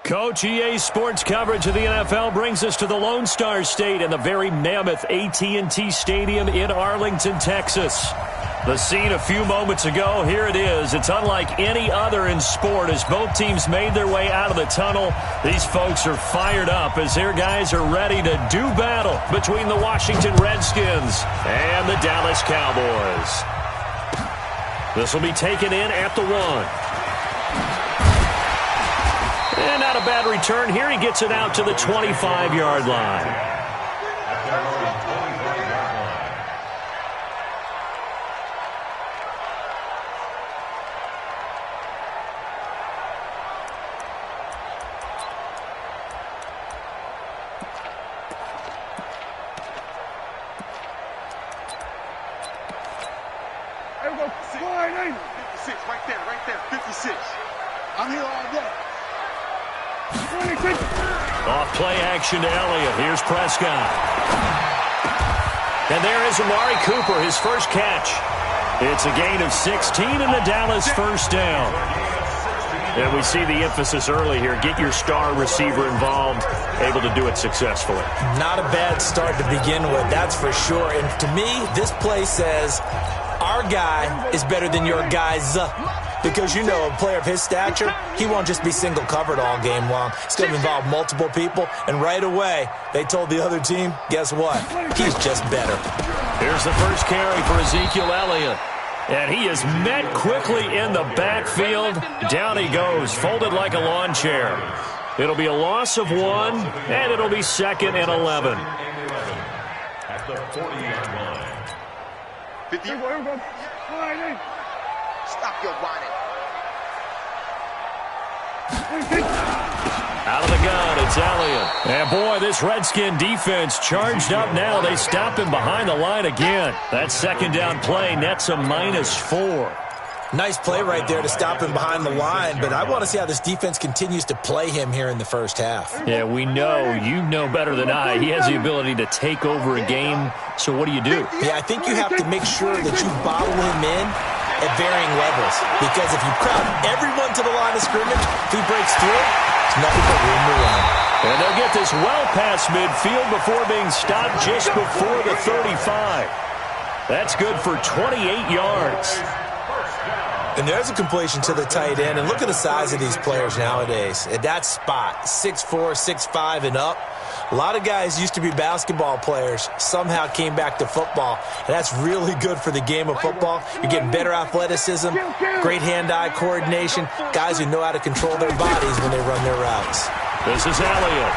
Coach, EA Sports coverage of the NFL brings us to the Lone Star State and the very mammoth AT&T Stadium in Arlington, Texas. The scene a few moments ago, here it is. It's unlike any other in sport as both teams made their way out of the tunnel. These folks are fired up as their guys are ready to do battle between the Washington Redskins and the Dallas Cowboys. This will be taken in at the 1. And not a bad return here. He gets it out to the 25-yard line. There we go. 56, right there, 56. I'm here all day. Off play action to Elliott. Here's Prescott. And there is Amari Cooper, his first catch. It's a gain of 16 and the Dallas first down. And we see the emphasis early here. Get your star receiver involved, able to do it successfully. Not a bad start to begin with, that's for sure. And to me, this play says our guy is better than your guys. Because, you know, a player of his stature, he won't just be single covered all game long. It's going to involve multiple people. And right away, they told the other team, guess what? He's just better. Here's the first carry for Ezekiel Elliott. And he is met quickly in the backfield. Down he goes, folded like a lawn chair. It'll be a loss of 1, and it'll be 2nd and 11. At the 40-yard line. 50. Stop your whining. Out of the gun, it's Elliott. And boy, this Redskin defense charged up now. They stop him behind the line again. That second down play nets a -4. Nice play right there to stop him behind the line, but I want to see how this defense continues to play him here in the first half. Yeah, we know, you know better than I, he has the ability to take over a game, so what do you do? Yeah, I think you have to make sure that you bottle him in at varying levels, because if you crowd everyone to the line of scrimmage, if he breaks through, it's nothing but room to run. And they'll get this well past midfield before being stopped just before the 35. That's good for 28 yards. And there's a completion to the tight end. And look at the size of these players nowadays. At that spot, 6'4", 6'5", and up. A lot of guys used to be basketball players, somehow came back to football. And that's really good for the game of football. You're getting better athleticism, great hand-eye coordination, guys who know how to control their bodies when they run their routes. This is Elliott.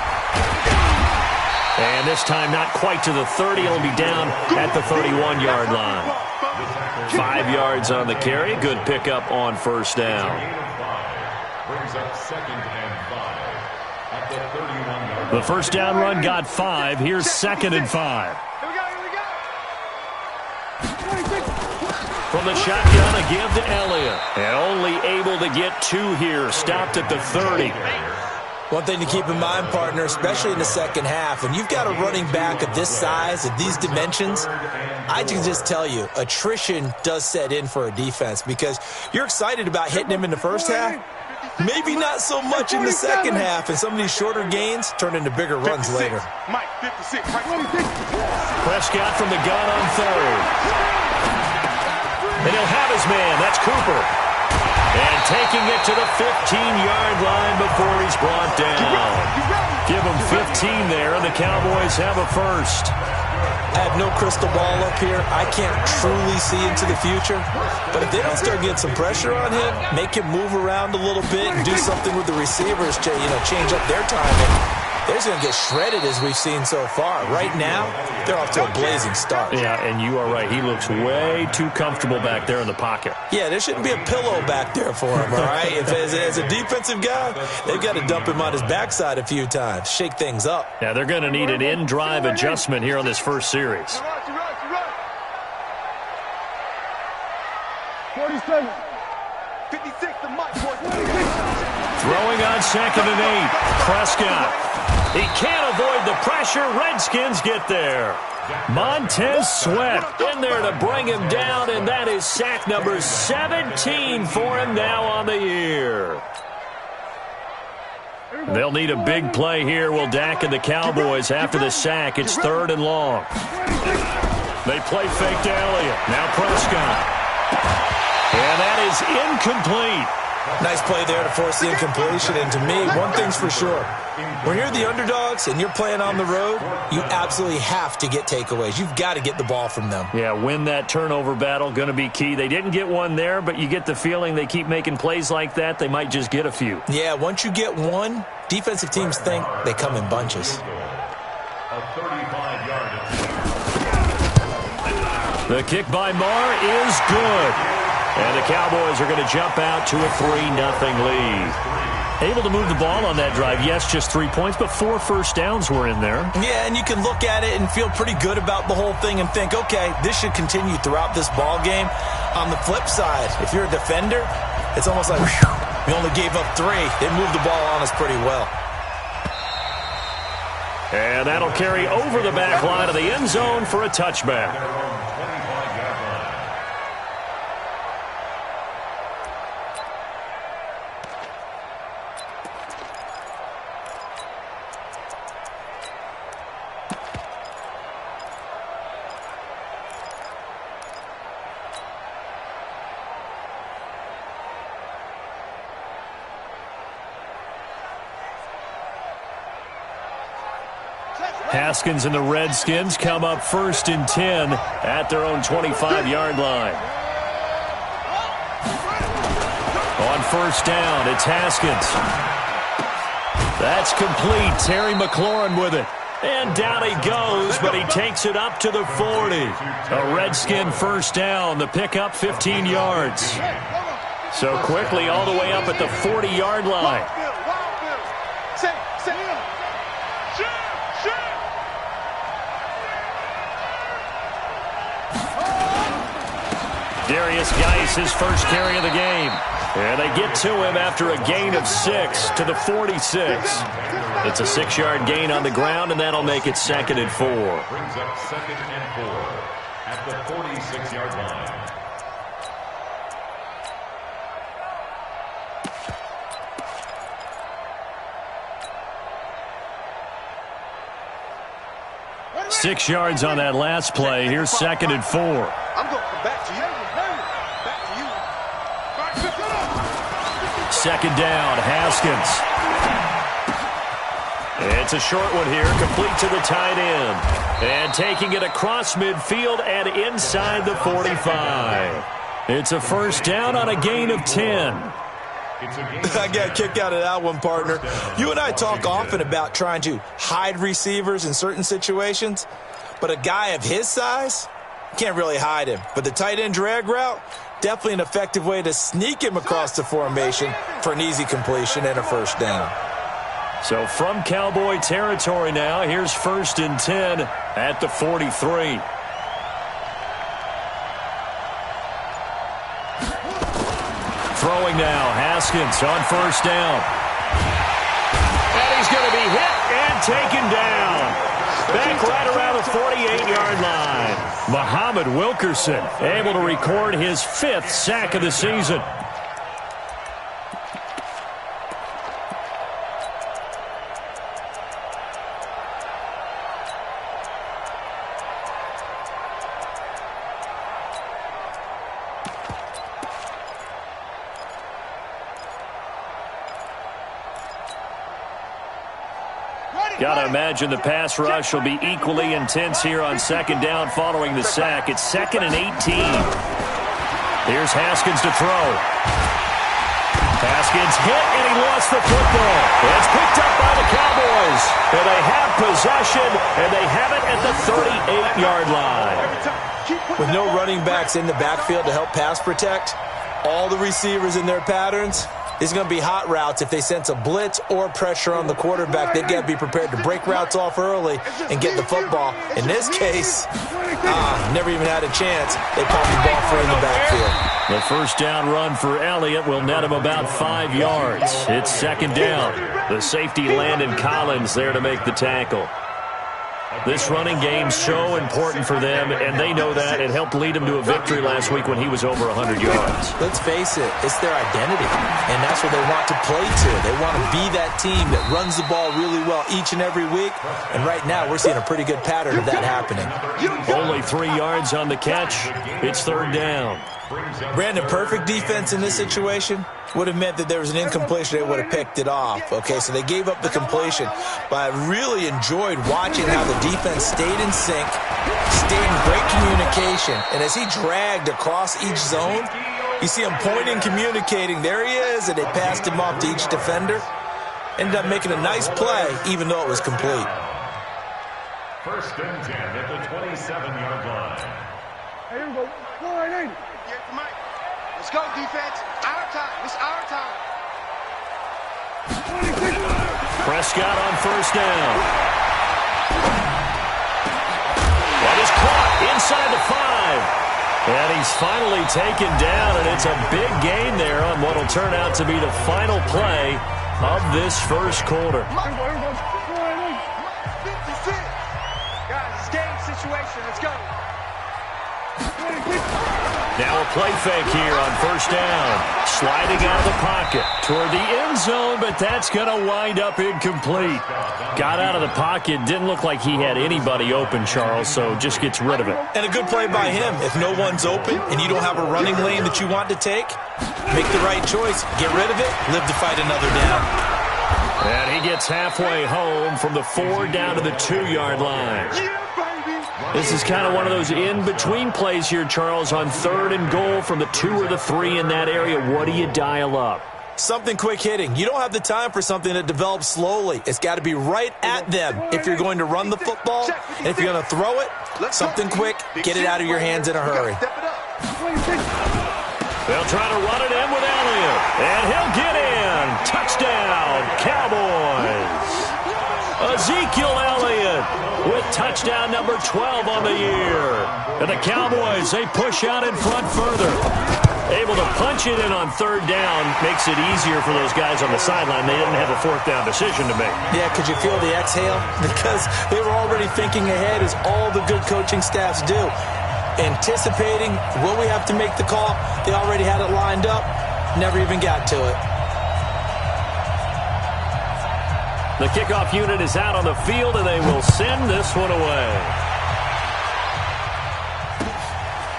And this time not quite to the 30. It'll be down at the 31-yard line. 5 yards on the carry. Good pickup on first down. Brings up 2nd and 5 at the 31-yard line. The first down run got 5. Here's 2nd and 5. From the shotgun, a give to Elliott. And only able to get 2 here. Stopped at the 30. One thing to keep in mind, partner, especially in the second half, when you've got a running back of this size, of these dimensions, I can just tell you, attrition does set in for a defense because you're excited about hitting him in the first half. Maybe not so much in the second half, and some of these shorter gains turn into bigger runs later. Mike, 56, right. Prescott from the gun on 3rd. And he'll have his man. That's Cooper. And taking it to the 15-yard line before he's brought down. Give him 15 there, and the Cowboys have a first. I have no crystal ball up here. I can't truly see into the future. But if they don't start getting some pressure on him, make him move around a little bit and do something with the receivers to, change up their timing, they're going to get shredded as we've seen so far. Right now, they're off to a blazing start. Yeah, and you are right. He looks way too comfortable back there in the pocket. Yeah, there shouldn't be a pillow back there for him, all right? As a defensive guy, they've got to dump him on his backside a few times, shake things up. Yeah, they're going to need an in-drive adjustment here on this first series. 47. 56 to Mike. Throwing on 2nd and 8. Prescott. He can't avoid the pressure. Redskins get there. Montez Sweat in there to bring him down, and that is sack number 17 for him now on the year. They'll need a big play here. Will Dak and the Cowboys after the sack. It's 3rd and long. They play fake to Elliott. Now Prescott. And that is incomplete. Nice play there to force the incompletion. And to me, one thing's for sure. When you're the underdogs and you're playing on the road, you absolutely have to get takeaways. You've got to get the ball from them. Yeah, win that turnover battle, going to be key. They didn't get one there, but you get the feeling they keep making plays like that, they might just get a few. Yeah, once you get one, defensive teams think they come in bunches. A 35-yard. The kick by Marr is good. And the Cowboys are going to jump out to a 3-0 lead. Able to move the ball on that drive. Yes, just 3 points, but 4 first downs were in there. Yeah, and you can look at it and feel pretty good about the whole thing and think, okay, this should continue throughout this ball game. On the flip side, if you're a defender, it's almost like, whew, we only gave up 3. They moved the ball on us pretty well. And that'll carry over the back line of the end zone for a touchback. Haskins and the Redskins come up 1st and 10 at their own 25-yard line. On 1st down, it's Haskins. That's complete. Terry McLaurin with it. And down he goes, but he takes it up to the 40. A Redskin 1st down. The pickup 15 yards. So quickly all the way up at the 40-yard line. Darius Geis, his first carry of the game. And they get to him after a gain of 6 to the 46. It's a 6-yard gain on the ground, and that'll make it 2nd and 4. Brings up 2nd and 4 at the 46-yard line. Six yards on that last play. Here's 2nd and 4. I'm going back to you. Second down, Haskins. It's a short one here, complete to the tight end. And taking it across midfield and inside the 45. It's a 1st down on a gain of 10. I got a kick out of that one, partner. You and I talk often about trying to hide receivers in certain situations, but a guy of his size, can't really hide him. But the tight end drag route, definitely an effective way to sneak him across the formation for an easy completion and a 1st down. So from Cowboy territory now, here's 1st and 10 at the 43. Throwing now, Haskins on 1st down. And he's going to be hit and taken down. Back right around the 48-yard line. Muhammad Wilkerson able to record his 5th sack of the season. Got to imagine the pass rush will be equally intense here on 2nd down following the sack. It's 2nd and 18. Here's Haskins to throw. Haskins hit, and he lost the football. It's picked up by the Cowboys. And they have possession, and they have it at the 38-yard line. With no running backs in the backfield to help pass protect, all the receivers in their patterns, it's going to be hot routes. If they sense a blitz or pressure on the quarterback, they've got to be prepared to break routes off early and get the football. In this case, never even had a chance. They popped the ball for in the backfield. The 1st down run for Elliott will net him about 5 yards. It's 2nd down. The safety Landon Collins there to make the tackle. This running game's so important for them, and they know that. It helped lead them to a victory last week when he was over 100 yards. Let's face it, it's their identity, and that's what they want to play to. They want to be that team that runs the ball really well each and every week, and right now we're seeing a pretty good pattern of that happening. Only 3 yards on the catch. It's third down. Brandon, perfect defense in this situation would have meant that there was an incompletion. They would have picked it off. Okay, so they gave up the completion. But I really enjoyed watching how the defense stayed in sync, stayed in great communication. And as he dragged across each zone, you see him pointing, communicating. There he is, and they passed him off to each defender. Ended up making a nice play, even though it was complete. First and 10 at the 27-yard line. Hey, here we go. 480. Let's go, defense. Our time. It's our time. 26. Prescott on first down. That is caught inside the 5. And he's finally taken down, and it's a big gain there on what will turn out to be the final play of this first quarter. Here we go. 480. 56. Guys, it's game situation. Let's go. 26. Now a play fake here on first down. Sliding out of the pocket toward the end zone, but that's going to wind up incomplete. Got out of the pocket. Didn't look like he had anybody open, Charles, so just gets rid of it. And a good play by him. If no one's open and you don't have a running lane that you want to take, make the right choice. Get rid of it. Live to fight another down. And he gets halfway home from the 4 down to the 2-yard line. This is kind of one of those in-between plays here, Charles, on 3rd and goal from the 2 or the 3 in that area. What do you dial up? Something quick hitting. You don't have the time for something that develops slowly. It's got to be right at them if you're going to run the football. And if you're going to throw it, something quick, get it out of your hands in a hurry. They'll try to run it in with Elliott. And he'll get in. Touchdown, Cowboys. Ezekiel Elliott with touchdown number 12 on the year. And the Cowboys, they push out in front further. Able to punch it in on 3rd down makes it easier for those guys on the sideline. They didn't have a 4th down decision to make. Yeah, could you feel the exhale? Because they were already thinking ahead, as all the good coaching staffs do. Anticipating, will we have to make the call? They already had it lined up. Never even got to it. The kickoff unit is out on the field, and they will send this one away.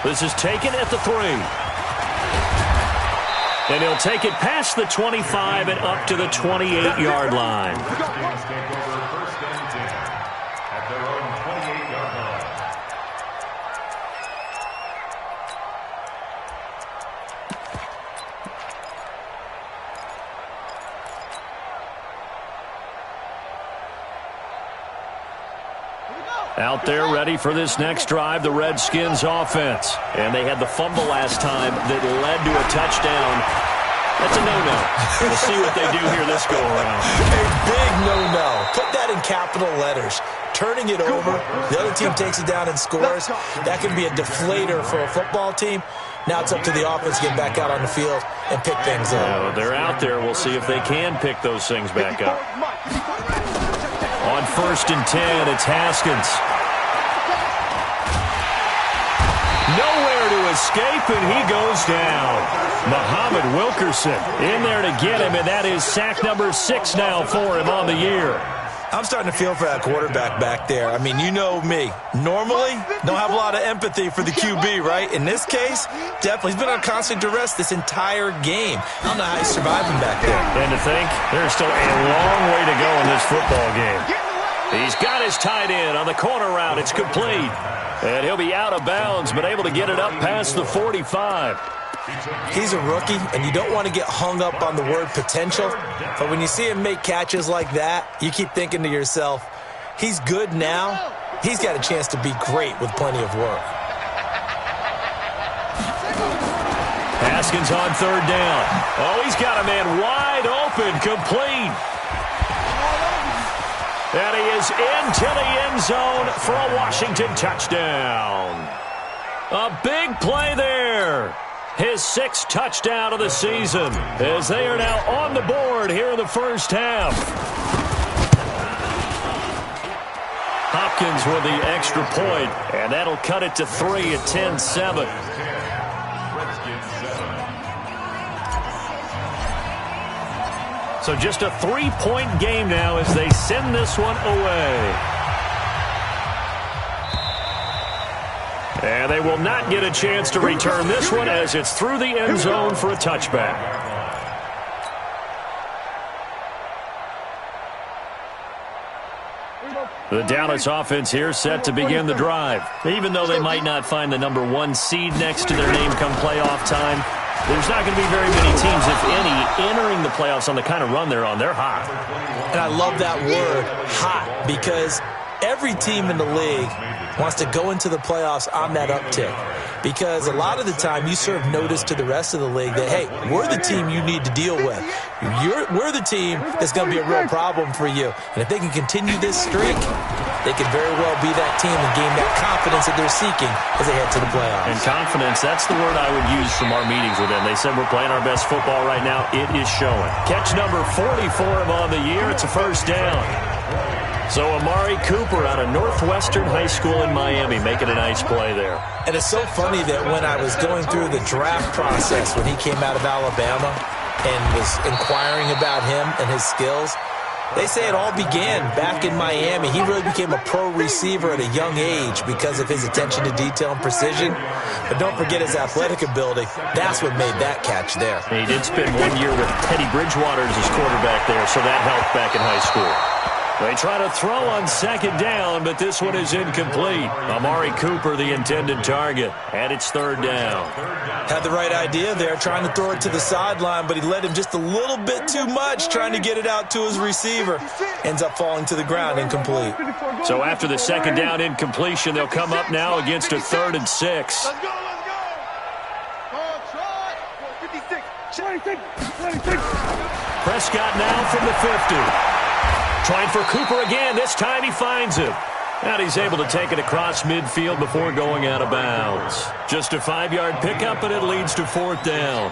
This is taken at the 3. And he'll take it past the 25 and up to the 28-yard line. Out there ready for this next drive, the Redskins offense. And they had the fumble last time that led to a touchdown. That's a no-no. We'll see what they do here this go-around. A big no-no. Put that in capital letters. Turning it over, the other team takes it down and scores. That can be a deflator for a football team. Now it's up to the offense to get back out on the field and pick things up. Yeah, they're out there. We'll see if they can pick those things back up. On 1st and 10, it's Haskins. Nowhere to escape, and he goes down. Muhammad Wilkerson in there to get him, and that is sack number 6 now for him on the year. I'm starting to feel for that quarterback back there. I mean, you know me. Normally, don't have a lot of empathy for the QB, right? In this case, definitely. He's been on constant duress this entire game. I don't know how he's surviving back there. And to think, there's still a long way to go in this football game. He's got his tight end on the corner route. It's complete. And he'll be out of bounds, but able to get it up past the 45. He's a rookie, and you don't want to get hung up on the word potential. But when you see him make catches like that, you keep thinking to yourself, he's good now. He's got a chance to be great with plenty of work. Haskins on 3rd down. Oh, he's got a man wide open, complete. And he is into the end zone for a Washington touchdown. A big play there. His 6th touchdown of the season as they are now on the board here in the first half. Hop Hopkins with the extra point, and that'll cut it to 3 at 10-7. So just a 3-point game now as they send this one away. And they will not get a chance to return this one as it's through the end zone for a touchback. The Dallas offense here set to begin the drive. Even though they might not find the number 1 seed next to their name come playoff time, there's not going to be very many teams, if any, entering the playoffs on the kind of run they're on. They're hot. And I love that word, hot, because every team in the league wants to go into the playoffs on that uptick. Because a lot of the time you serve notice to the rest of the league that, hey, we're the team you need to deal with. We're the team that's going to be a real problem for you. And if they can continue this streak, they could very well be that team and gain that confidence that they're seeking as they head to the playoffs. And confidence, that's the word I would use from our meetings with them. They said we're playing our best football right now. It is showing. Catch number 44 on the year. It's a first down. So Amari Cooper out of Northwestern High School in Miami making a nice play there. And it's so funny that when I was going through the draft process when he came out of Alabama and was inquiring about him and his skills, they say it all began back in Miami. He really became a pro receiver at a young age because of his attention to detail and precision. But don't forget his athletic ability. That's what made that catch there. And he did spend 1 year with Teddy Bridgewater as his quarterback there, so that helped back in high school. They try to throw on second down, but this one is incomplete. Amari Cooper, the intended target, and it's third down. Had the right idea there, trying to throw it to the sideline, but he led him just a little bit too much, trying to get it out to his receiver. Ends up falling to the ground, incomplete. So after the second down incompletion, they'll come up now against a 3rd and 6. Let's go, let's go. Oh, try. 56. Prescott now from the 50. Trying for Cooper again. This time he finds him. And he's able to take it across midfield before going out of bounds. Just a 5-yard pickup, and it leads to 4th down.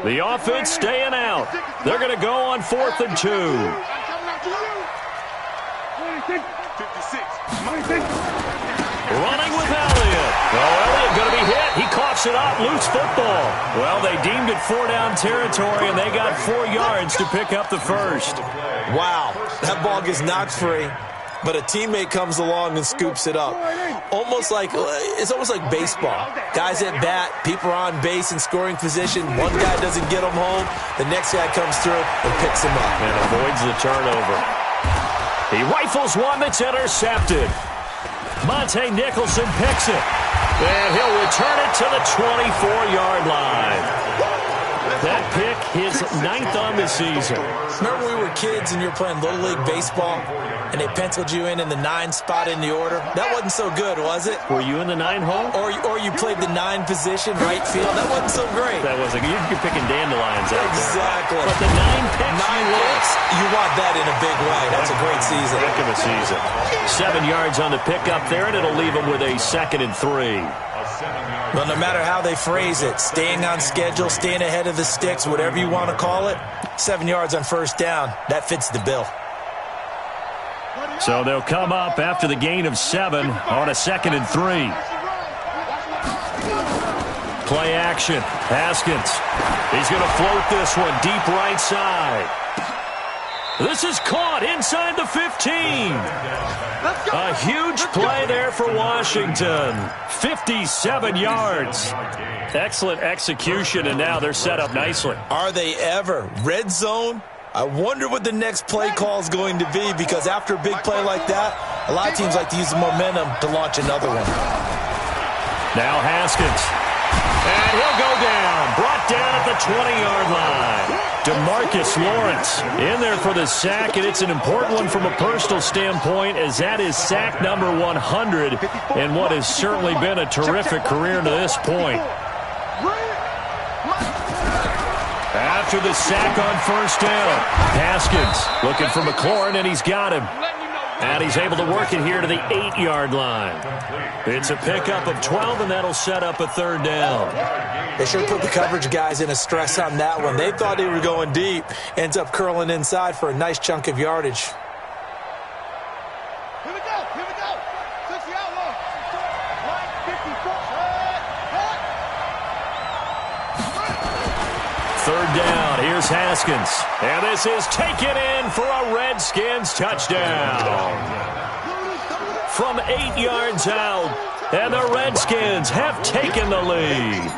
The offense staying out. They're going to go on 4th and 2. Running with Elliott. Oh, Elliott going to be hit. He coughs it up. Loose football. Well, they deemed it 4-down territory, and they got 4 yards to pick up the first. Wow, that ball gets knocked free, but a teammate comes along and scoops it up. It's almost like baseball. Guys at bat, people are on base in scoring position. One guy doesn't get him home. The next guy comes through and picks him up. And avoids the turnover. He rifles one that's intercepted. Monte Nicholson picks it. And he'll return it to the 24-yard line. That pick, his 9th on the season. Remember when we were kids and you were playing Little League Baseball and they penciled you in the 9 spot in the order? That wasn't so good, was it? Were you in the 9 hole? Or you played the 9 position, right field? That wasn't so great. That wasn't. You're picking dandelions out exactly. there. But the 9 picks. 9 picks. You want that in a big way. That's a great season. Heck of a season. 7 yards on the pickup there, and it'll leave him with a 2nd and 3. Well, no matter how they phrase it, staying on schedule, staying ahead of the sticks, whatever you want to call it, 7 yards on first down, that fits the bill. So they'll come up after the gain of 7 on a 2nd and 3. Play action. Haskins. He's going to float this one deep right side. This is caught inside the 15. A huge play there for Washington. 57 yards. Excellent execution, and now they're set up nicely. Are they ever? Red zone? I wonder what the next play call is going to be, because after a big play like that, a lot of teams like to use the momentum to launch another one. Now Haskins. And he'll go down. Brought down at the 20-yard line. DeMarcus Lawrence in there for the sack, and it's an important one from a personal standpoint, as that is sack number 100 in what has certainly been a terrific career to this point. after the sack on first down. Haskins looking for McLaurin, and he's got him. And he's able to work it here to the 8-yard line. It's a pickup of 12, and that'll set up a third down. They should have put the coverage guys in a stress on that one. They thought they were going deep. Ends up curling inside for a nice chunk of yardage. Here we go. 60 outlaw. Line 54. Third down. Here's Haskins. And this is taken in for a Redskins touchdown. From 8 yards out. And the Redskins have taken the lead.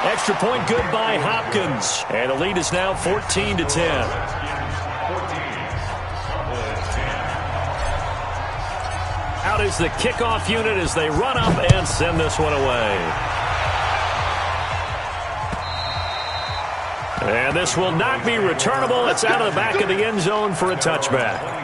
Extra point good by Hopkins. And the lead is now 14-10. Out is the kickoff unit as they run up and send this one away. And this will not be returnable. It's out of the back of the end zone for a touchback.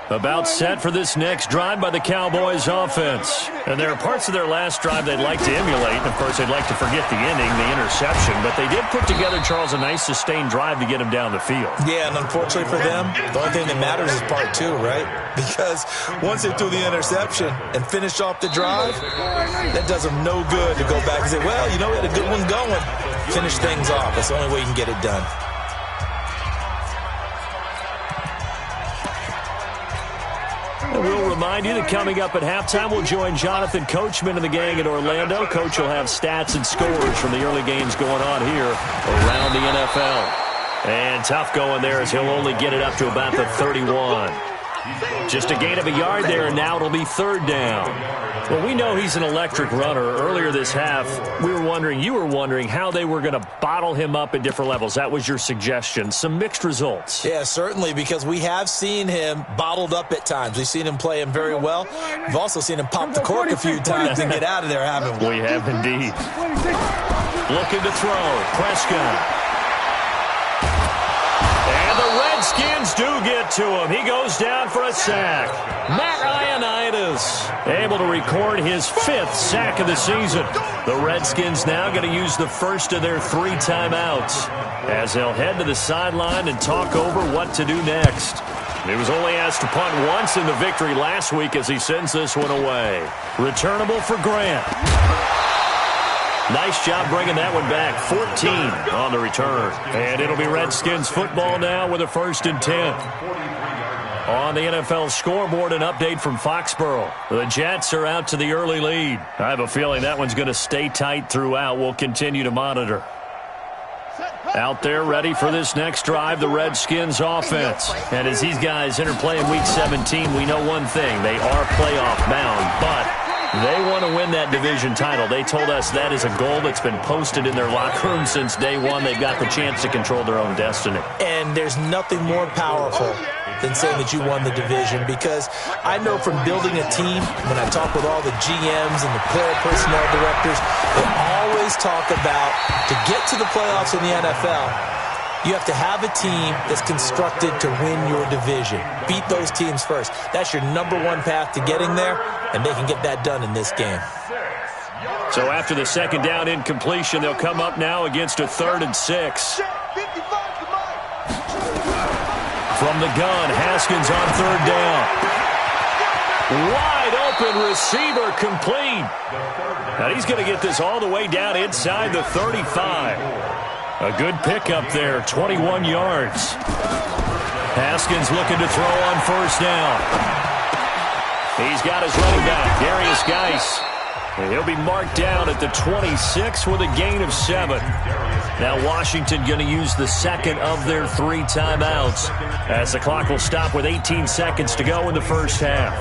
About set for this next drive by the Cowboys offense. And there are parts of their last drive they'd like to emulate. And, of course, they'd like to forget the ending, the interception. But they did put together, Charles, a nice sustained drive to get him down the field. Yeah, and unfortunately for them, the only thing that matters is part two, right? Because once they threw the interception and finished off the drive, that does them no good to go back and say, well, you know, we had a good one going. Finish things off. That's the only way you can get it done. We'll remind you that coming up at halftime, we'll join Jonathan Coachman and the gang in Orlando. Coach will have stats and scores from the early games going on here around the NFL. And tough going there as he'll only get it up to about the 31. Just a gain of a yard there, and now it'll be third down. Well, we know he's an electric runner. Earlier this half, you were wondering how they were going to bottle him up at different levels. That was your suggestion. Some mixed results. Yeah, certainly, because we have seen him bottled up at times. We've seen him play him very well. We've also seen him pop the cork a few times and get out of there, haven't we? We have indeed. Looking to throw. Prescott. And the Redskins do get to him. He goes down for a sack. Matt Ioannidis able to record his 5th sack of the season. The Redskins now going to use the first of their 3 timeouts as they'll head to the sideline and talk over what to do next. He was only asked to punt once in the victory last week as he sends this one away. Returnable for Grant. Nice job bringing that one back. 14 on the return. And it'll be Redskins football now with a 1st and 10. On the NFL scoreboard, an update from Foxborough. The Jets are out to the early lead. I have a feeling that one's going to stay tight throughout. We'll continue to monitor. Out there ready for this next drive, the Redskins offense. And as these guys interplay in Week 17, we know one thing. They are playoff bound, but they want to win that division title. They told us that is a goal that's been posted in their locker room since day one. They've got the chance to control their own destiny. And there's nothing more powerful than saying that you won the division, because I know from building a team, when I talk with all the GMs and the player personnel directors, they always talk about, to get to the playoffs in the NFL, you have to have a team that's constructed to win your division. Beat those teams first. That's your number one path to getting there, and they can get that done in this game. So after the second down incompletion, they'll come up now against a 3rd and 6. From the gun, Haskins on 3rd down. Wide open receiver complete. Now he's going to get this all the way down inside the 35. A good pickup there, 21 yards. Haskins looking to throw on 1st down. He's got his running back, Darius Geis. And he'll be marked down at the 26 with a gain of 7. Now Washington going to use the 2nd of their 3 timeouts as the clock will stop with 18 seconds to go in the first half.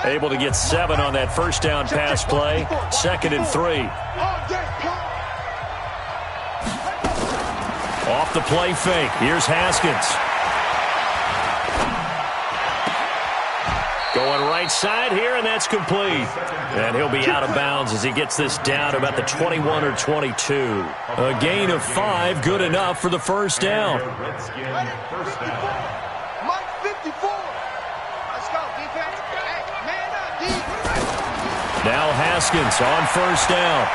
Able to get 7 on that 1st down pass play. 2nd and 3. Off the play fake. Here's Haskins. Going right side here, and that's complete. And he'll be out of bounds as he gets this down to about the 21 or 22. A gain of 5, good enough for the first down. First down. Mike 54. Let's go, defense. Hey, man up, defense. Now Haskins on first down.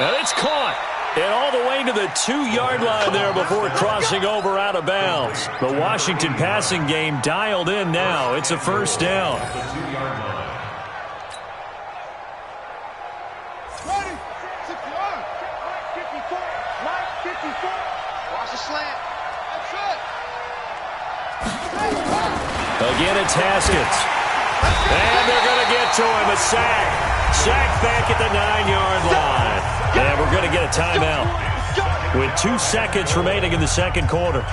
And it's caught. And all the way to the 2-yard line there before crossing over out of bounds. The Washington passing game dialed in now. It's a first down. Ready. 54. Mike 54. Watch the slant. That's it. Again, it's Haskins. And they're going to get to him. A sack. Sack back at the 9-yard line. And we're going to get a timeout with 2 seconds remaining in the second quarter.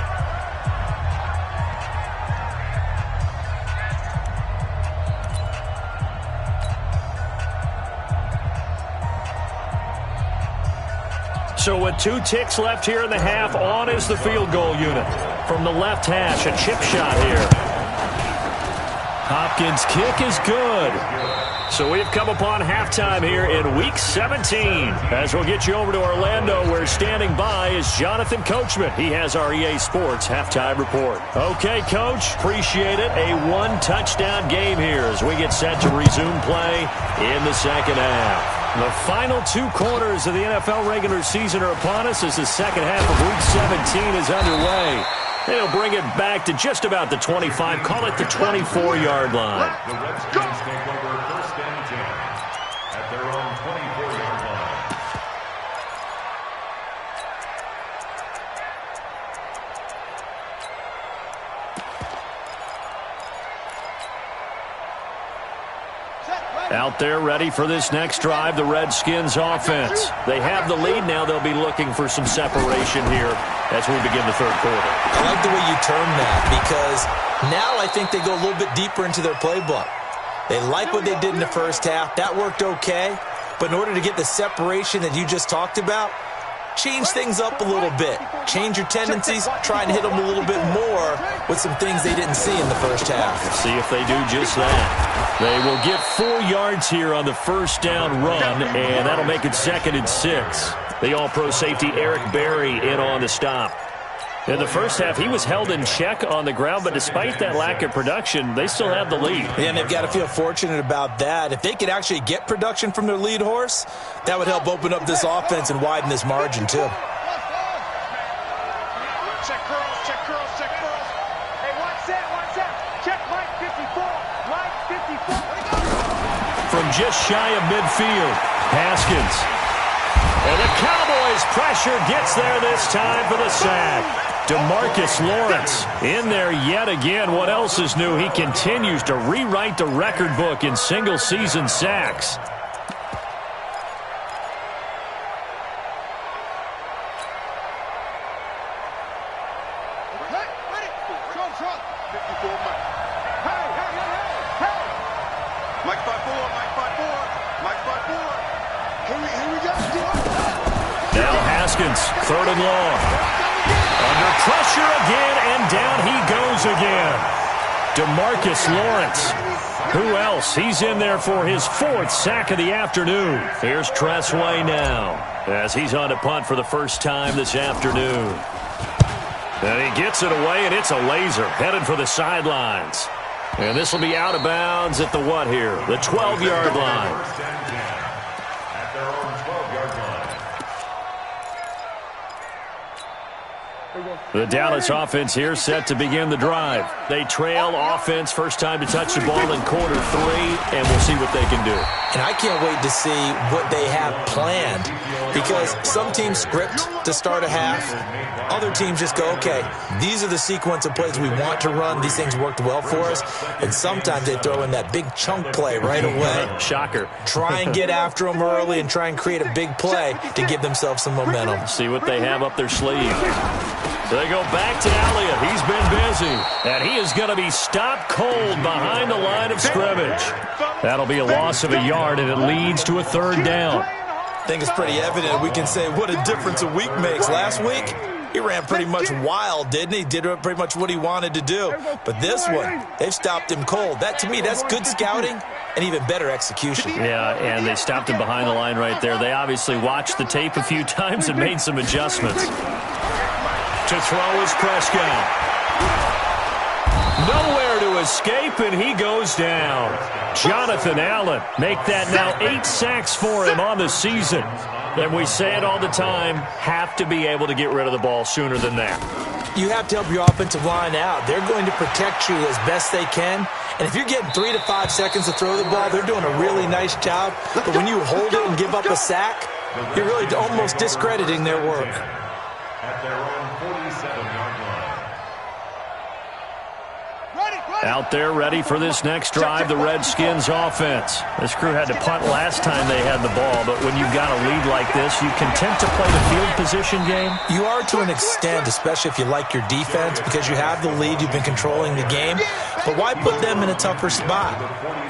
So with 2 ticks left here in the half, on is the field goal unit. From the left hash, a chip shot here. Hopkins' kick is good. So we've come upon halftime here in Week 17. As we'll get you over to Orlando, where standing by is Jonathan Coachman. He has our EA Sports halftime report. Okay, Coach, appreciate it. A 1-touchdown game here as we get set to resume play in the second half. The final 2 quarters of the NFL regular season are upon us as the second half of Week 17 is underway. They'll bring it back to just about the 25, call it the 24-yard line. The Redskins take over first and 10 at their own 24-yard line. Out there ready for this next drive, the Redskins offense. They have the lead. Now they'll be looking for some separation here as we begin the third quarter. I like the way you term that because now I think they go a little bit deeper into their playbook. They like what they did in the first half. That worked okay. But in order to get the separation that you just talked about, change things up a little bit. Change your tendencies. Try and hit them a little bit more with some things they didn't see in the first half. See if they do just that. They will get 4 yards here on the first down run, and that'll make it 2nd and 6. The all-pro safety Eric Berry in on the stop. In the first half, he was held in check on the ground, but despite that lack of production, they still have the lead. Yeah, and they've got to feel fortunate about that. If they could actually get production from their lead horse, that would help open up this offense and widen this margin, too. Check curls, check curls, check curls. Hey, watch that. Check Mike 54. Mike 54. From just shy of midfield, Haskins. And the Cowboys' pressure gets there this time for the sack. DeMarcus Lawrence in there yet again. What else is new? He continues to rewrite the record book in single-season sacks. Now Haskins, 3rd and long. Under pressure again, and down he goes again. DeMarcus Lawrence. Who else? He's in there for his 4th sack of the afternoon. Here's Tressway now as he's on to punt for the first time this afternoon. And he gets it away, and it's a laser headed for the sidelines. And this will be out of bounds at the what here? The 12-yard line. At their own 12-yard line. The Dallas offense here set to begin the drive. They trail offense, first time to touch the ball in quarter 3, and we'll see what they can do. And I can't wait to see what they have planned because some teams script to start a half. Other teams just go, okay, these are the sequence of plays we want to run. These things worked well for us. And sometimes they throw in that big chunk play right away. Shocker. Try and get after them early and try and create a big play to give themselves some momentum. See what they have up their sleeve. They go back to Elliott. He's been busy. And he is going to be stopped cold behind the line of scrimmage. That'll be a loss of a yard, and it leads to a 3rd down. I think it's pretty evident we can say what a difference a week makes. Last week, He ran pretty much wild, didn't he? Did pretty much what he wanted to do. But this one, they've stopped him cold. That, to me, that's good scouting and even better execution. Yeah, and they stopped him behind the line right there. They obviously watched the tape a few times and made some adjustments. To throw is Prescott. Nowhere to escape, and he goes down. Jonathan Allen, make that now 8 sacks for him on the season. And we say it all the time, have to be able to get rid of the ball sooner than that. You have to help your offensive line out. They're going to protect you as best they can. And if you're getting 3 to 5 seconds to throw the ball, they're doing a really nice job. But when you hold it and give up a sack, you're really almost discrediting their work. At their own 47-yard line. Out there ready for this next drive, the Redskins offense. This crew had to punt last time they had the ball, but when you've got a lead like this, you content to play the field position game? You are to an extent, especially if you like your defense, because you have the lead, you've been controlling the game. But why put them in a tougher spot?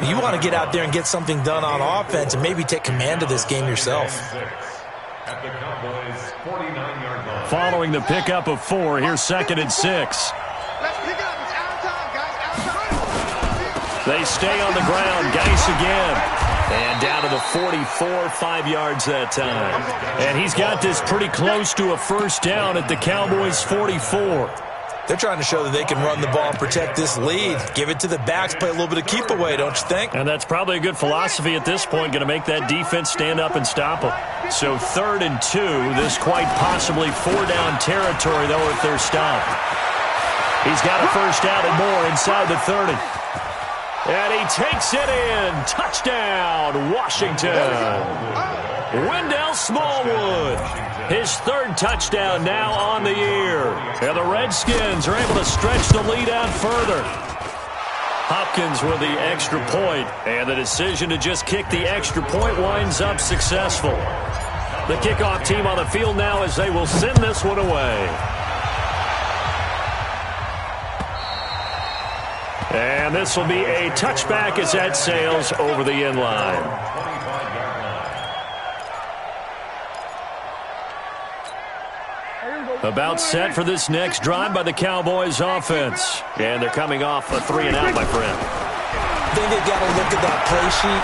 You want to get out there and get something done on offense and maybe take command of this game yourself. At the Cowboys' 49-yard line. Following the pickup of 4, here's 2nd and 6. Let's pick it up. It's out of time, guys. Out of time. They stay on the ground. Geis again. And down to the 44, 5 yards that time. And he's got this pretty close to a first down at the Cowboys' 44. They're trying to show that they can run the ball and protect this lead. Give it to the backs, play a little bit of keep away, don't you think? And that's probably a good philosophy at this point, going to make that defense stand up and stop them. So 3rd and 2, this quite possibly 4-down territory, though, if they're stopped. He's got a first down and more inside the 30. And he takes it in. Touchdown, Washington. Wendell Smallwood. His 3rd touchdown now on the year. And the Redskins are able to stretch the lead out further. Hopkins with the extra point. And the decision to just kick the extra point winds up successful. The kickoff team on the field now as they will send this one away. And this will be a touchback as that sails over the end line. About set for this next drive by the Cowboys offense. And they're coming off a 3-and-out, my friend. I think they've got to look at that play sheet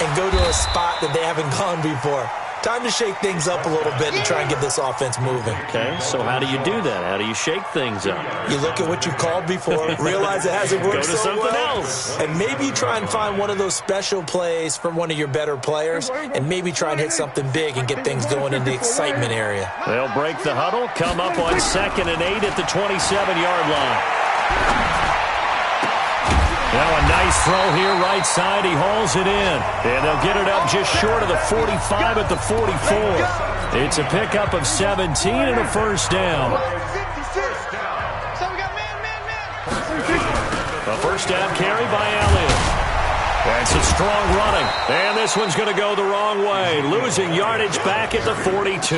and go to a spot that they haven't gone before. Time to shake things up a little bit and try and get this offense moving. Okay, so how do you do that? How do you shake things up? You look at what you called before, realize it hasn't worked Go to so something well, else. and maybe try and find one of those special plays from one of your better players, and maybe try and hit something big and get things going in the excitement area. They'll break the huddle, come up on 2nd and 8 at the 27-yard line. Now a nice throw here, right side. He hauls it in. And they'll get it up just short of the 45 at the 44. It's a pickup of 17 and a first down. So we got man. A first down carry by Elliott. That's a strong running. And this one's going to go the wrong way. Losing yardage back at the 42.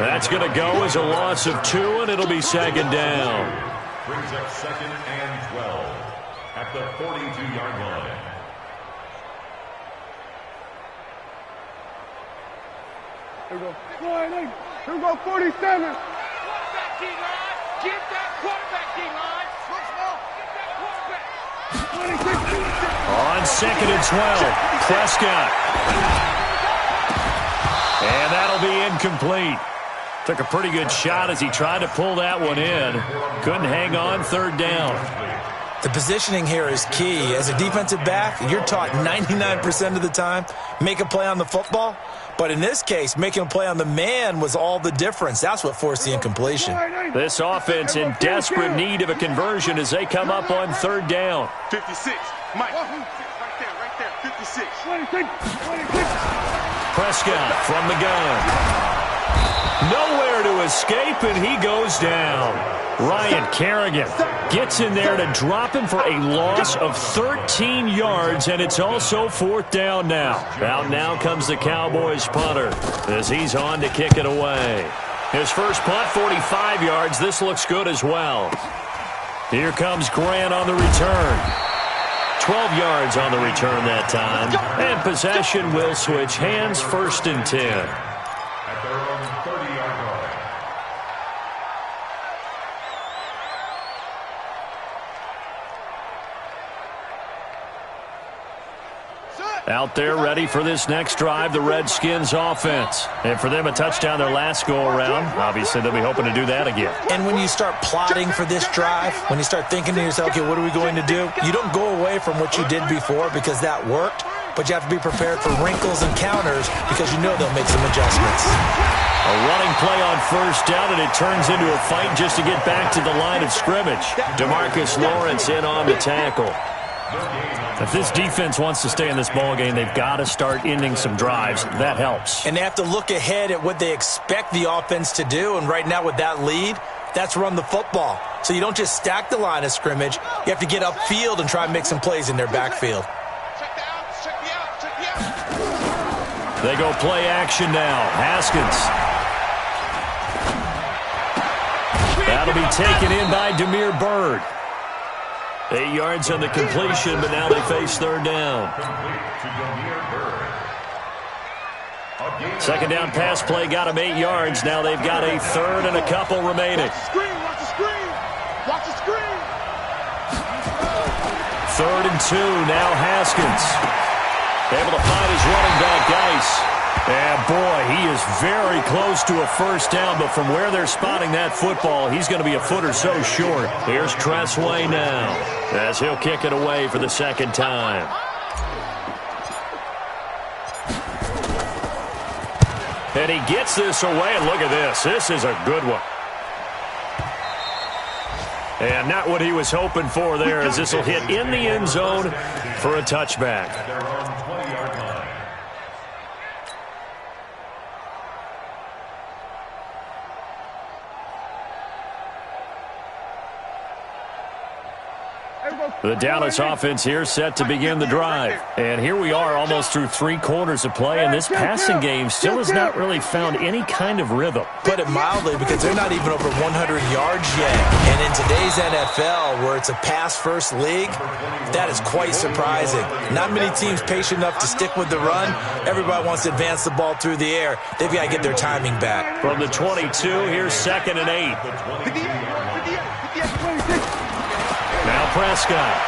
That's going to go as a loss of 2, and it'll be 2nd down. Brings up 2nd and 12 at the 42-yard line. Here we go. Here we go, 47. Quarterback D-line. Get that quarterback D-line. Get that quarterback. On 2nd and 12, Prescott. And that'll be incomplete. Took a pretty good shot as he tried to pull that one in. Couldn't hang on, 3rd down. The positioning here is key. As a defensive back, you're taught 99% of the time, make a play on the football. But in this case, making a play on the man was all the difference. That's what forced the incompletion. This offense in desperate need of a conversion as they come up on 3rd down. 56. Mike. Right there. 56. 26. Prescott from the gun. Nowhere to escape, and he goes down. Ryan Kerrigan gets in there to drop him for a loss of 13 yards, and it's also 4th down now. Out now comes the Cowboys punter as he's on to kick it away. His first punt, 45 yards. This looks good as well. Here comes Grant on the return. 12 yards on the return that time. And possession will switch hands, 1st and 10. At their own 30-yard line. Out there ready for this next drive, the Redskins offense. And for them, a touchdown their last go-around. Obviously, they'll be hoping to do that again. And when you start plotting for this drive, when you start thinking to yourself, okay, what are we going to do? You don't go away from what you did before because that worked, but you have to be prepared for wrinkles and counters because you know they'll make some adjustments. A running play on first down, and it turns into a fight just to get back to the line of scrimmage. DeMarcus Lawrence in on the tackle. If this defense wants to stay in this ballgame, they've got to start ending some drives. That helps. And they have to look ahead at what they expect the offense to do. And right now with that lead, that's run the football. So you don't just stack the line of scrimmage. You have to get upfield and try and make some plays in their backfield. They go play action now. Haskins. That'll be taken in by Damiere Byrd. 8 yards on the completion, but now they face third down. Second down pass play got them 8 yards. Now they've got a third and a couple remaining. Watch the screen. Watch the screen. Third and 2. Now Haskins. Able to find his running back, Geis. And, boy, he is very close to a first down, but from where they're spotting that football, he's going to be a foot or so short. Here's Tressway now as he'll kick it away for the second time. And he gets this away, and look at this. This is a good one. And not what he was hoping for there, as this will hit in the end zone for a touchback. The Dallas offense here set to begin the drive. And here we are almost through 3 quarters of play, and this passing game still has not really found any kind of rhythm. Put it mildly, because they're not even over 100 yards yet. And in today's NFL, where it's a pass-first league, that is quite surprising. Not many teams patient enough to stick with the run. Everybody wants to advance the ball through the air. They've got to get their timing back. From the 22, here's 2nd and 8. Now Prescott.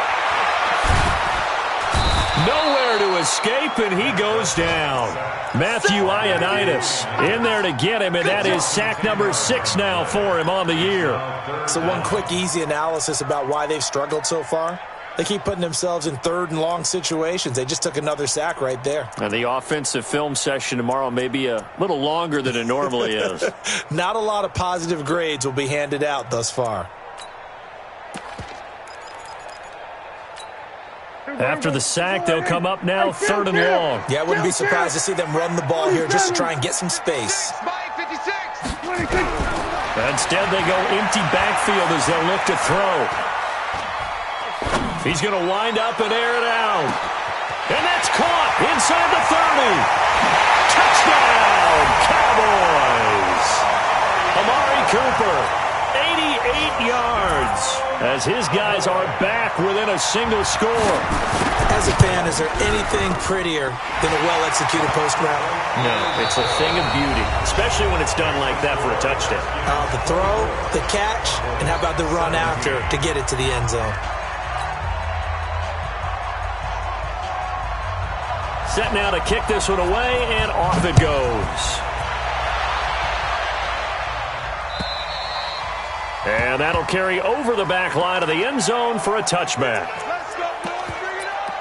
Nowhere to escape, and he goes down. Matthew Ioannidis in there to get him, and that is sack number 6 now for him on the year. So one quick, easy analysis about why they've struggled so far. They keep putting themselves in third and long situations. They just took another sack right there. And the offensive film session tomorrow may be a little longer than it normally is. Not a lot of positive grades will be handed out thus far. After the sack, they'll come up now 3rd and long. Yeah, I wouldn't be surprised to see them run the ball here just to try and get some space. Instead, they go empty backfield as they'll look to throw. He's going to wind up and air it out. And that's caught inside the 30. Touchdown, Cowboys. Amari Cooper, 88 yards. As his guys are back within a single score. As a fan, is there anything prettier than a well-executed post route? No, it's a thing of beauty, especially when it's done like that for a touchdown. The throw, the catch, and how about the run after to get it to the end zone? Set now to kick this one away, and off it goes. And that'll carry over the back line of the end zone for a touchback. Let's go, boys. Bring it up.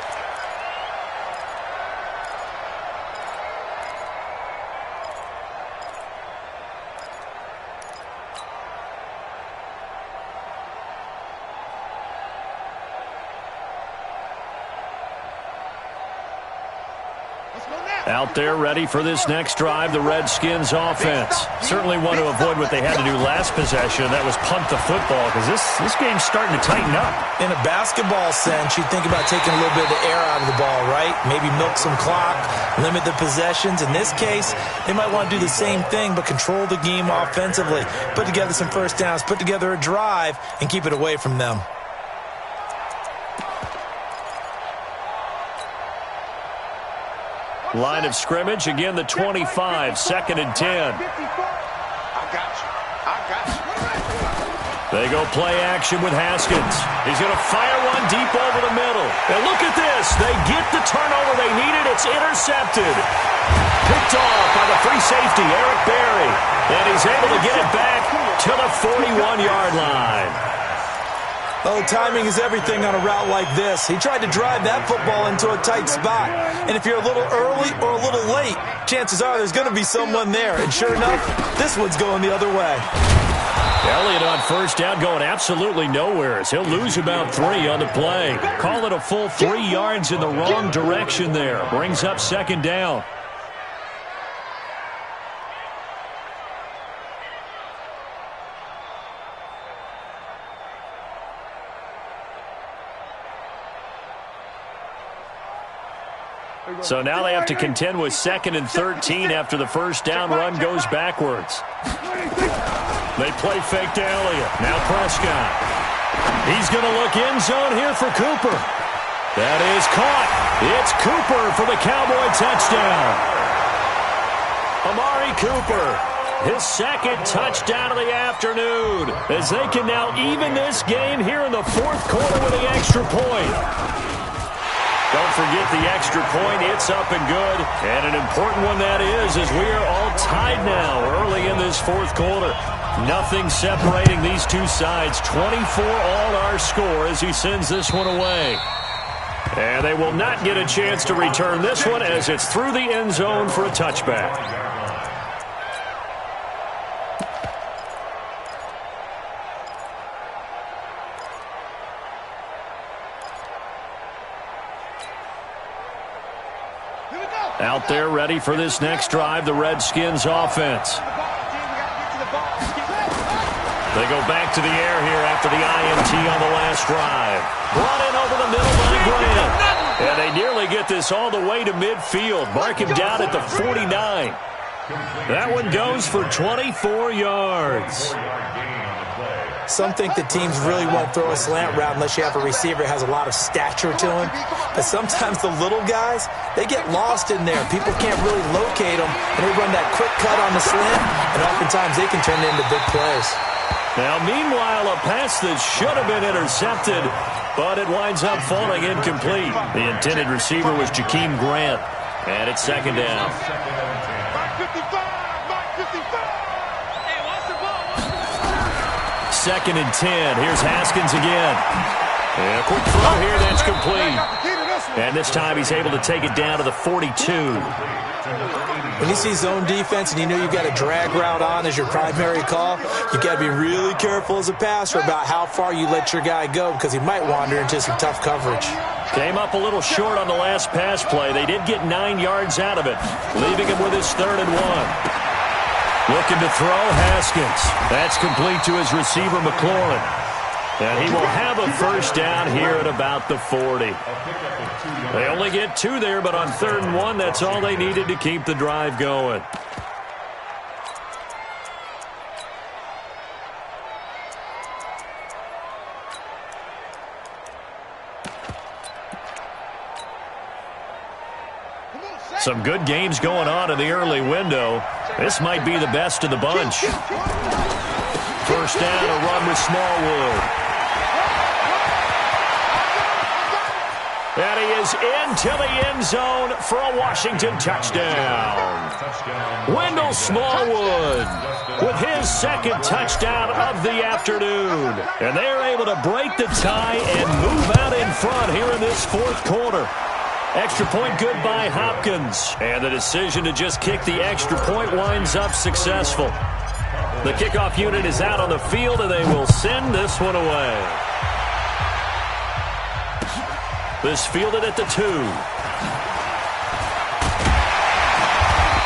Out there ready for this next drive, the Redskins offense. Certainly want to avoid what they had to do last possession. That was punt the football, because this game's starting to tighten up. In a basketball sense, you think about taking a little bit of the air out of the ball, right? Maybe milk some clock, limit the possessions. In this case, they might want to do the same thing, but control the game offensively. Put together some first downs, put together a drive, and keep it away from them. Line of scrimmage, again the 25, 2nd and 10. I got you. They go play action with Haskins. He's going to fire one deep over the middle. And look at this. They get the turnover they needed. It's intercepted. Picked off by the free safety, Eric Berry. And he's able to get it back to the 41-yard line. Oh, timing is everything on a route like this. He tried to drive that football into a tight spot. And if you're a little early or a little late, chances are there's going to be someone there. And sure enough, this one's going the other way. Elliott on first down going absolutely nowhere. He'll lose about 3 on the play. Call it a full 3 yards in the wrong direction there. Brings up second down. So now they have to contend with 2nd and 13 after the first down run goes backwards. They play fake to Elliott. Now Prescott. He's going to look end zone here for Cooper. That is caught. It's Cooper for the Cowboy touchdown. Amari Cooper, his 2nd touchdown of the afternoon, as they can now even this game here in the 4th quarter with the extra point. Don't forget the extra point. It's up and good. And an important one that is, as we are all tied now early in this 4th quarter. Nothing separating these two sides. 24 all our score as he sends this one away. And they will not get a chance to return this one as it's through the end zone for a touchback. Out there ready for this next drive, the Redskins offense. They go back to the air here after the INT on the last drive. Brought in over the middle by Grant. And they nearly get this all the way to midfield. Mark him down at the 49. That one goes for 24 yards. Some think the teams really won't throw a slant route unless you have a receiver who has a lot of stature to him. But sometimes the little guys, they get lost in there. People can't really locate them, and they run that quick cut on the slant, and oftentimes they can turn it into big plays. Now, meanwhile, a pass that should have been intercepted, but it winds up falling incomplete. The intended receiver was Jakeem Grant, and it's 2nd down. Mark 55! Mark 55! 2nd and 10. Here's Haskins again. And a quick throw here that's complete. And this time he's able to take it down to the 42. When you see zone defense and you know you've got a drag route on as your primary call, you've got to be really careful as a passer about how far you let your guy go because he might wander into some tough coverage. Came up a little short on the last pass play. They did get 9 yards out of it, leaving him with his 3rd and 1. Looking to throw, Haskins. That's complete to his receiver, McLaurin. And he will have a first down here at about the 40. They only get 2 there, but on 3rd and 1, that's all they needed to keep the drive going. Some good games going on in the early window. This might be the best of the bunch. First down, a run with Smallwood. And he is into the end zone for a Washington touchdown. Wendell Smallwood with his 2nd touchdown of the afternoon. And they're able to break the tie and move out in front here in this 4th quarter. Extra point good by Hopkins. And the decision to just kick the extra point winds up successful. The kickoff unit is out on the field, and they will send this one away. This fielded at the 2.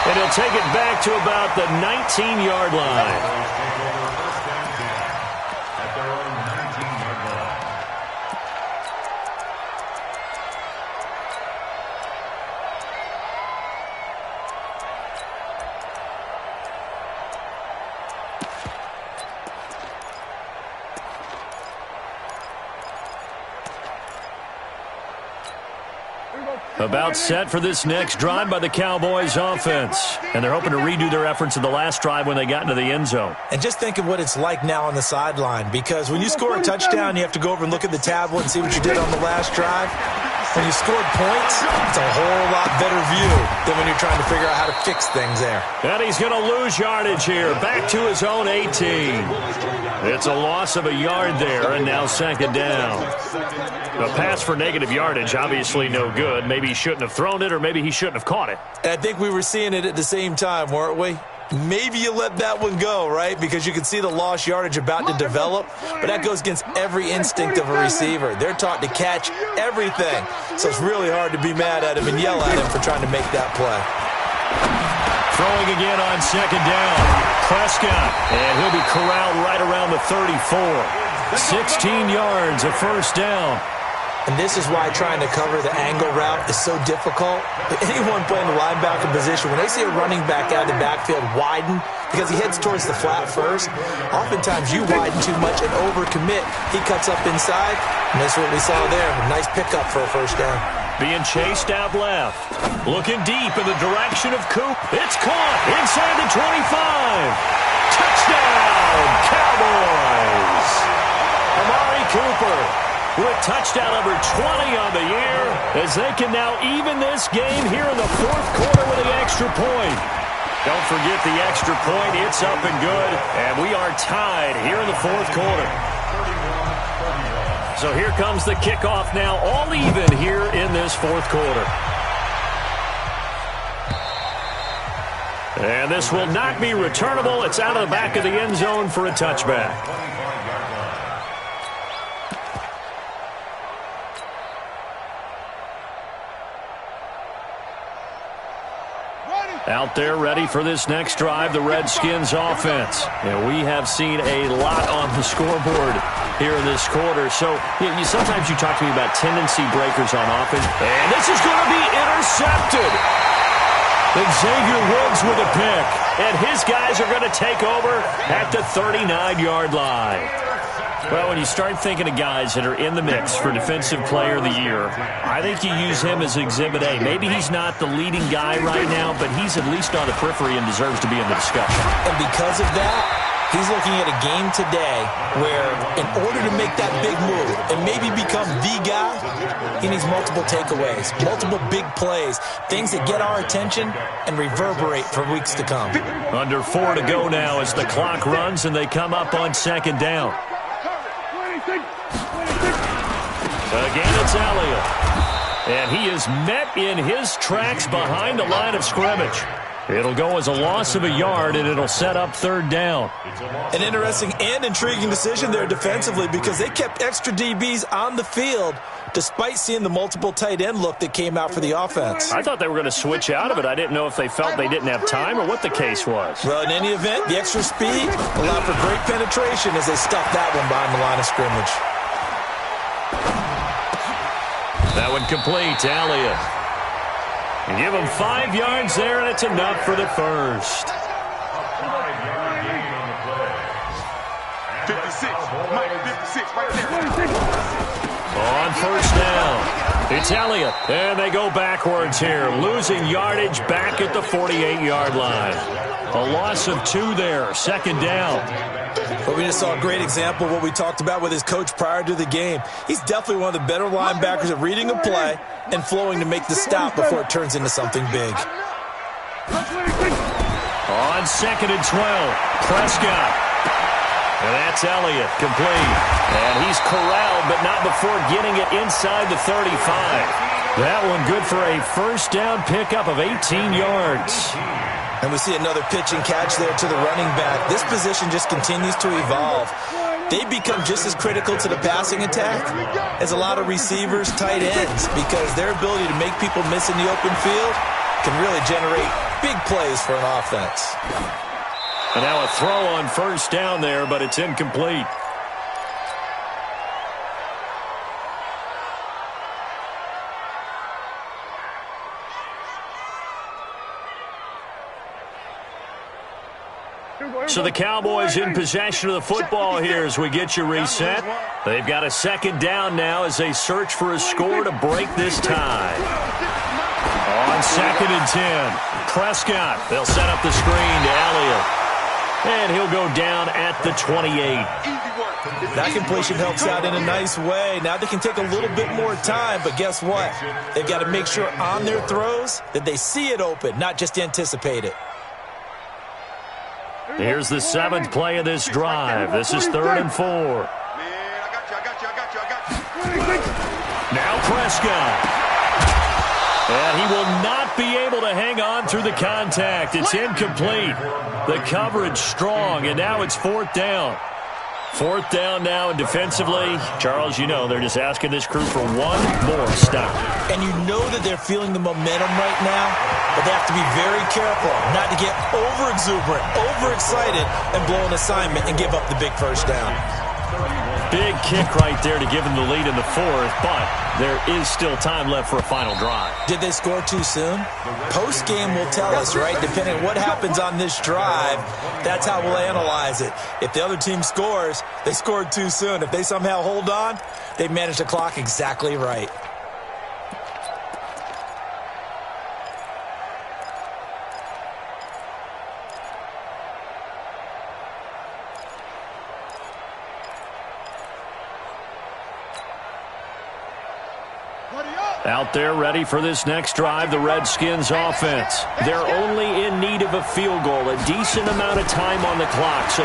And he'll take it back to about the 19-yard line. About set for this next drive by the Cowboys offense. And they're hoping to redo their efforts in the last drive when they got into the end zone. And just think of what it's like now on the sideline, because when you score a touchdown, you have to go over and look at the tablet and see what you did on the last drive. When you scored points, it's a whole lot better view than when you're trying to figure out how to fix things there. And he's going to lose yardage here, back to his own 18. It's a loss of a yard there, and now second down. A pass for negative yardage, obviously no good. Maybe he shouldn't have thrown it, or maybe he shouldn't have caught it. And I think we were seeing it at the same time, weren't we? Maybe you let that one go, right? Because you can see the lost yardage about to develop, but that goes against every instinct of a receiver. They're taught to catch everything, so it's really hard to be mad at him and yell at him for trying to make that play. Throwing again on second down. Prescott, and he'll be corralled right around the 34. 16 yards, a first down. And this is why trying to cover the angle route is so difficult. Anyone playing the linebacker position, when they see a running back out of the backfield widen because he heads towards the flat first, oftentimes you widen too much and overcommit. He cuts up inside, and that's what we saw there. A nice pickup for a first down. Being chased out left. Looking deep in the direction of Coop. It's caught inside the 25. Touchdown, Cowboys. Amari Cooper with touchdown number 20 on the year, as they can now even this game here in the fourth quarter with the extra point. Don't forget the extra point. It's up and good, and we are tied here in the fourth quarter. So here comes the kickoff now, all even here in this fourth quarter. And this will not be returnable. It's out of the back of the end zone for a touchback. Out there ready for this next drive, the Redskins offense. And we have seen a lot on the scoreboard here in this quarter. So sometimes you talk to me about tendency breakers on offense. And this is going to be intercepted. Xavier Woods with a pick. And his guys are going to take over at the 39-yard line. Well, when you start thinking of guys that are in the mix for Defensive Player of the Year, I think you use him as Exhibit A. Maybe he's not the leading guy right now, but he's at least on the periphery and deserves to be in the discussion. And because of that, he's looking at a game today where in order to make that big move and maybe become the guy, he needs multiple takeaways, multiple big plays, things that get our attention and reverberate for weeks to come. Under 4 to go now as the clock runs and they come up on second down. Again, it's Elliott. And he is met in his tracks behind the line of scrimmage. It'll go as a loss of a yard, and it'll set up third down. An interesting and intriguing decision there defensively because they kept extra DBs on the field despite seeing the multiple tight end look that came out for the offense. I thought they were going to switch out of it. I didn't know if they felt they didn't have time or what the case was. Well, in any event, the extra speed allowed for great penetration as they stuffed that one behind the line of scrimmage. That one complete to Elliott. Give him 5 yards there, and it's enough for the first. 56, Mike, 56, right there. On first down, it's Elliott, and they go backwards here, losing yardage back at the 48-yard line. A loss of 2 there, second down. But we just saw a great example of what we talked about with his coach prior to the game. He's definitely one of the better linebackers at reading a play and flowing to make the stop before it turns into something big. On second and 12, Prescott. And that's Elliott, complete. And he's corralled, but not before getting it inside the 35. That one good for a first down pickup of 18 yards. And we see another pitch and catch there to the running back. This position just continues to evolve. They become just as critical to the passing attack as a lot of receivers, tight ends, because their ability to make people miss in the open field can really generate big plays for an offense. And now a throw on first down there, but it's incomplete. So the Cowboys in possession of the football here as we get you reset. They've got a second down now as they search for a score to break this tie. On 2nd and 10, Prescott. They'll set up the screen to Elliott. And he'll go down at the 28. That completion helps out in a nice way. Now they can take a little bit more time, but guess what? They've got to make sure on their throws that they see it open, not just anticipate it. Here's the 7th play of this drive. This is 3rd and 4. Now Prescott. And he will not be able to hang on through the contact. It's incomplete. The coverage strong, and now it's 4th down. 4th down now, and defensively, Charles, you know, they're just asking this crew for one more stop. And you know that they're feeling the momentum right now, but they have to be very careful not to get over-exuberant, overexcited, and blow an assignment and give up the big first down. Big kick right there to give them the lead in the 4th, but there is still time left for a final drive. Did they score too soon? Post-game will tell us, right? Depending on what happens on this drive, that's how we'll analyze it. If the other team scores, they scored too soon. If they somehow hold on, they managed the clock exactly right. Out there ready for this next drive, the Redskins offense. They're only in need of a field goal, a decent amount of time on the clock. So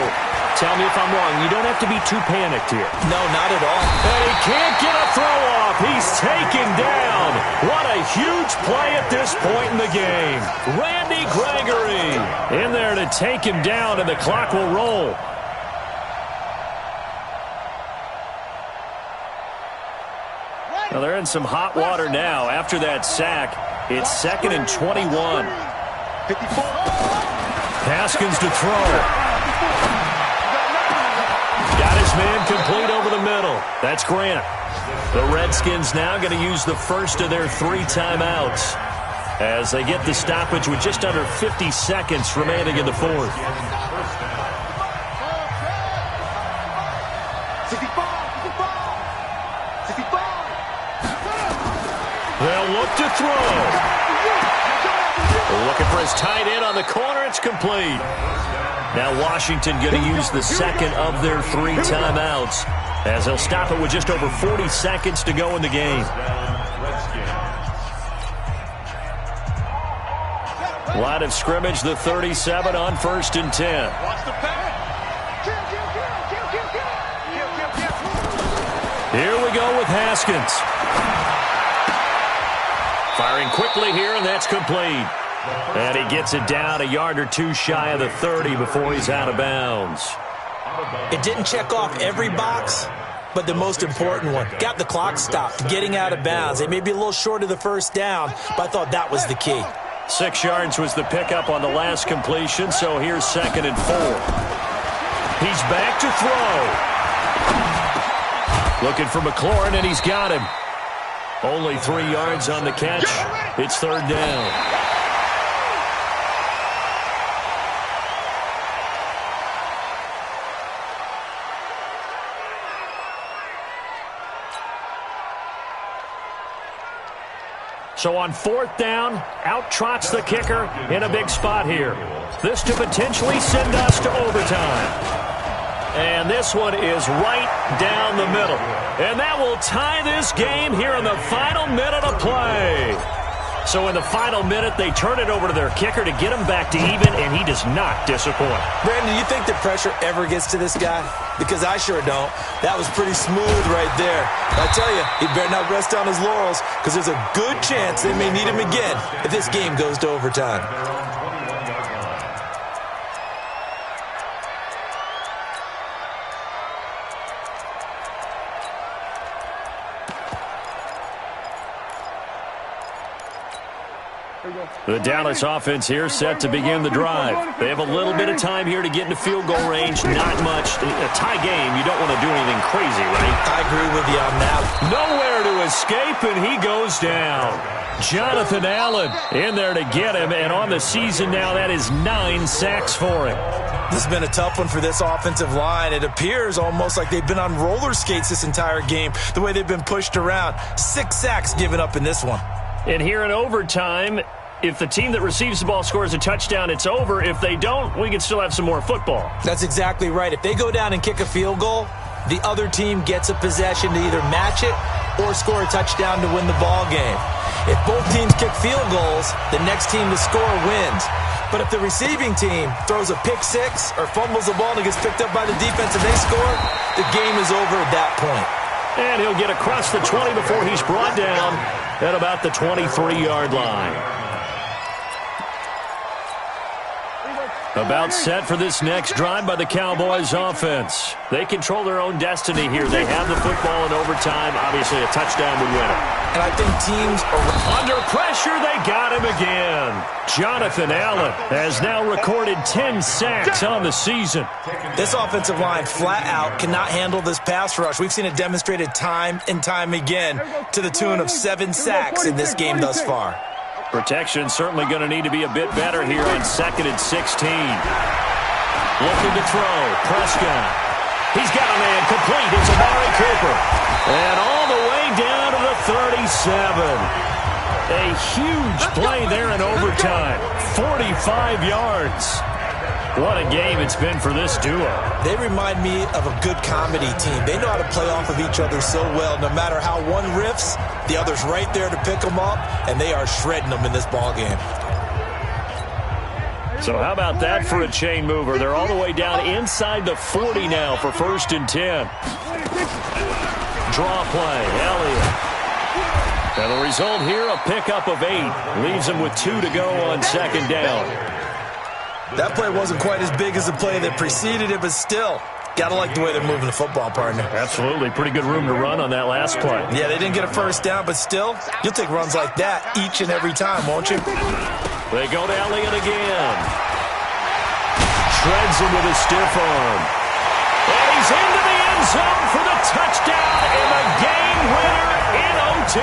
tell me if I'm wrong. You don't have to be too panicked here. No, not at all. And he can't get a throw off. He's taken down. What a huge play at this point in the game. Randy Gregory in there to take him down, and the clock will roll. Well, they're in some hot water now. After that sack, it's 2nd and 21. Haskins to throw. Got his man complete over the middle. That's Grant. The Redskins now going to use the first of their 3 timeouts as they get the stoppage with just under 50 seconds remaining in the 4th. They'll look to throw. Looking for his tight end on the corner. It's complete. Now Washington going to use the 2nd of their 3 timeouts as they'll stop it with just over 40 seconds to go in the game. Line of scrimmage, the 37 on 1st and 10. Here we go with Haskins. Firing quickly here, and that's complete. And he gets it down a yard or 2 shy of the 30 before he's out of bounds. It didn't check off every box, but the most important one. Got the clock stopped, getting out of bounds. They may be a little short of the first down, but I thought that was the key. 6 yards was the pickup on the last completion, so here's 2nd and 4. He's back to throw. Looking for McLaurin, and he's got him. Only 3 yards on the catch. It's 3rd down. So on 4th down, out trots the kicker in a big spot here. This to potentially send us to overtime. And this one is right down the middle. And that will tie this game here in the final minute of play. So in the final minute, they turn it over to their kicker to get him back to even, and he does not disappoint. Brandon, you think the pressure ever gets to this guy? Because I sure don't. That was pretty smooth right there. I tell you, he better not rest on his laurels, because there's a good chance they may need him again if this game goes to overtime. The Dallas offense here set to begin the drive. They have a little bit of time here to get into field goal range. Not much. A tie game, you don't want to do anything crazy, right? I agree with you on that. Nowhere to escape, and he goes down. Jonathan Allen in there to get him, and on the season now, that is 9 sacks for him. This has been a tough one for this offensive line. It appears almost like they've been on roller skates this entire game, the way they've been pushed around. 6 sacks given up in this one. And here in overtime, if the team that receives the ball scores a touchdown, it's over. If they don't, we can still have some more football. That's exactly right. If they go down and kick a field goal, the other team gets a possession to either match it or score a touchdown to win the ball game. If both teams kick field goals, the next team to score wins. But if the receiving team throws a pick six or fumbles the ball and it gets picked up by the defense and they score, the game is over at that point. And he'll get across the 20 before he's brought down at about the 23-yard line. About set for this next drive by the Cowboys offense. They control their own destiny here. They have the football in overtime. Obviously, a touchdown would win it. And I think teams are under pressure. They got him again. Jonathan Allen has now recorded 10 sacks on the season. This offensive line flat out cannot handle this pass rush. We've seen it demonstrated time and time again to the tune of 7 sacks in this game thus far. Protection certainly going to need to be a bit better here on 2nd and 16. Looking to throw. Prescott. He's got a man complete. It's Amari Cooper. And all the way down to the 37. A huge play there in overtime. 45 yards. What a game it's been for this duo. They remind me of a good comedy team. They know how to play off of each other so well. No matter how one riffs, the other's right there to pick them up, and they are shredding them in this ballgame. So how about that for a chain mover? They're all the way down inside the 40 now for 1st and 10. Draw play, Elliott. And the result here, a pickup of 8. Leaves them with 2 to go on 2nd down. That play wasn't quite as big as the play that preceded it, but still, gotta like the way they're moving the football, partner. Absolutely. Pretty good room to run on that last play. Yeah, they didn't get a first down, but still, you'll take runs like that each and every time, won't you? They go to Elliott again. Shreds him with a stiff arm. And he's into the end zone for the touchdown and the game winner in OT.